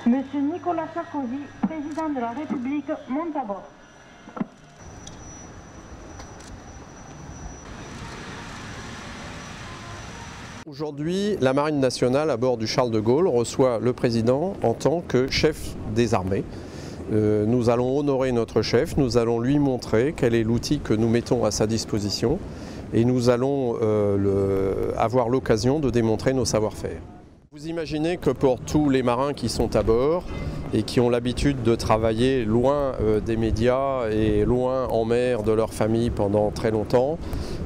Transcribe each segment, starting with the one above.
Monsieur Nicolas Sarkozy, président de la République, monte à bord. Aujourd'hui, la Marine nationale, à bord du Charles de Gaulle, reçoit le président en tant que chef des armées. Nous allons honorer notre chef, nous allons lui montrer quel est l'outil que nous mettons à sa disposition et nous allons avoir l'occasion de démontrer nos savoir-faire. Vous imaginez que pour tous les marins qui sont à bord et qui ont l'habitude de travailler loin des médias et loin en mer de leur famille pendant très longtemps,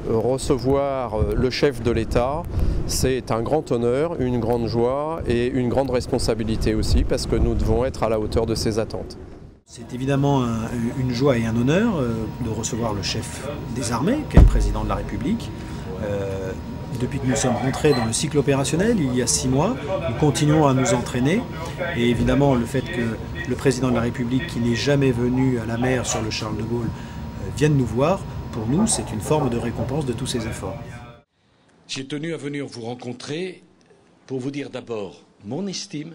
recevoir le chef de l'État, c'est un grand honneur, une grande joie et une grande responsabilité aussi parce que nous devons être à la hauteur de ses attentes. C'est évidemment une joie et un honneur de recevoir le chef des armées, qui est le président de la République. Depuis que nous sommes rentrés dans le cycle opérationnel, il y a 6 mois, nous continuons à nous entraîner. Et évidemment, le fait que le président de la République, qui n'est jamais venu à la mer sur le Charles de Gaulle, vienne nous voir, pour nous, c'est une forme de récompense de tous ces efforts. J'ai tenu à venir vous rencontrer pour vous dire d'abord mon estime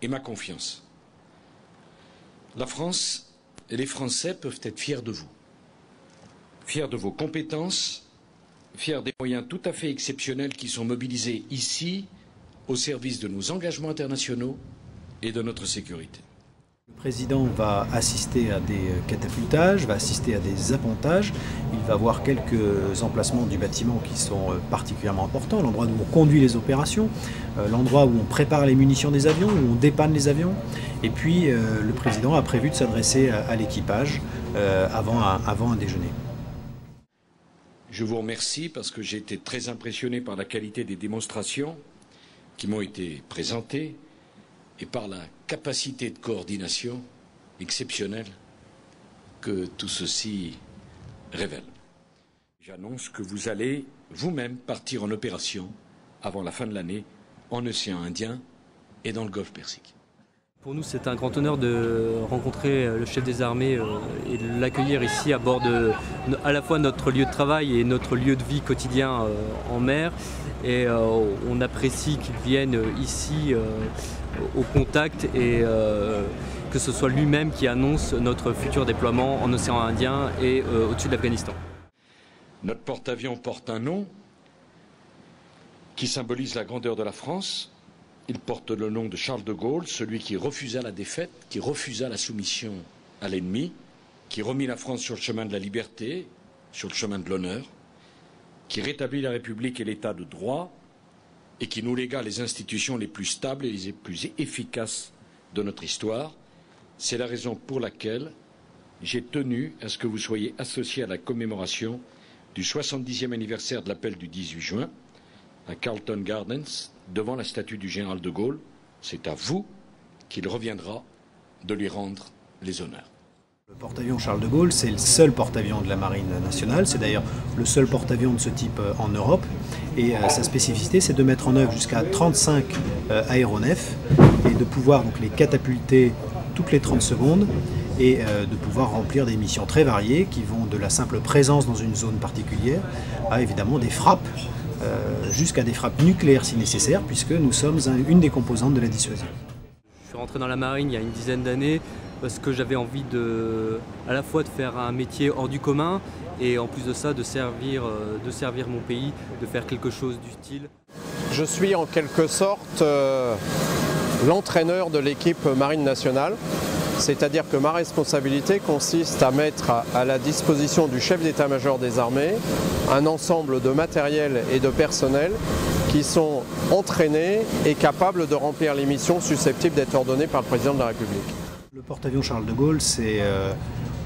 et ma confiance. La France et les Français peuvent être fiers de vous, fiers de vos compétences, fiers des moyens tout à fait exceptionnels qui sont mobilisés ici au service de nos engagements internationaux et de notre sécurité. Le président va assister à des catapultages, va assister à des appontages. Il va voir quelques emplacements du bâtiment qui sont particulièrement importants, l'endroit où on conduit les opérations, l'endroit où on prépare les munitions des avions, où on dépanne les avions. Et puis le président a prévu de s'adresser à l'équipage avant un déjeuner. Je vous remercie parce que j'ai été très impressionné par la qualité des démonstrations qui m'ont été présentées et par la capacité de coordination exceptionnelle que tout ceci révèle. J'annonce que vous allez vous-même partir en opération avant la fin de l'année en océan Indien et dans le Golfe Persique. Pour nous, c'est un grand honneur de rencontrer le chef des armées et de l'accueillir ici à bord de à la fois notre lieu de travail et notre lieu de vie quotidien en mer. Et on apprécie qu'il vienne ici au contact et que ce soit lui-même qui annonce notre futur déploiement en océan Indien et au-dessus de l'Afghanistan. Notre porte-avions porte un nom qui symbolise la grandeur de la France. Il porte le nom de Charles de Gaulle, celui qui refusa la défaite, qui refusa la soumission à l'ennemi, qui remit la France sur le chemin de la liberté, sur le chemin de l'honneur, qui rétablit la République et l'État de droit et qui nous légua les institutions les plus stables et les plus efficaces de notre histoire. C'est la raison pour laquelle j'ai tenu à ce que vous soyez associés à la commémoration du 70e anniversaire de l'appel du 18 juin à Carlton Gardens, devant la statue du général de Gaulle. C'est à vous qu'il reviendra de lui rendre les honneurs. Le porte-avions Charles de Gaulle, c'est le seul porte-avions de la Marine nationale. C'est d'ailleurs le seul porte-avions de ce type en Europe. Et sa spécificité, c'est de mettre en œuvre jusqu'à 35 aéronefs et de pouvoir donc les catapulter toutes les 30 secondes et de pouvoir remplir des missions très variées qui vont de la simple présence dans une zone particulière à évidemment des frappes, jusqu'à des frappes nucléaires si nécessaire, puisque nous sommes une des composantes de la dissuasion. Je suis rentré dans la marine il y a une dizaine d'années parce que j'avais envie à la fois de faire un métier hors du commun et en plus de ça de servir mon pays, de faire quelque chose d'utile. Je suis en quelque sorte l'entraîneur de l'équipe Marine nationale. C'est-à-dire que ma responsabilité consiste à mettre à la disposition du chef d'état-major des armées un ensemble de matériel et de personnel qui sont entraînés et capables de remplir les missions susceptibles d'être ordonnées par le président de la République. Le porte-avions Charles de Gaulle, c'est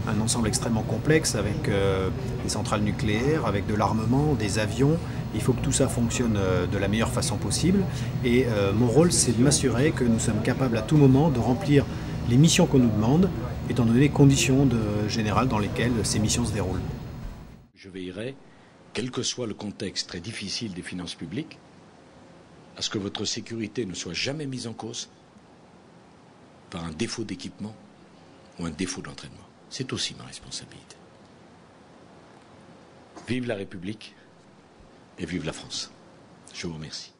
un ensemble extrêmement complexe avec des centrales nucléaires, avec de l'armement, des avions. Il faut que tout ça fonctionne de la meilleure façon possible. Et mon rôle, c'est de m'assurer que nous sommes capables à tout moment de remplir les missions qu'on nous demande, étant donné les conditions générales dans lesquelles ces missions se déroulent. Je veillerai, quel que soit le contexte très difficile des finances publiques, à ce que votre sécurité ne soit jamais mise en cause par un défaut d'équipement ou un défaut d'entraînement. C'est aussi ma responsabilité. Vive la République et vive la France. Je vous remercie.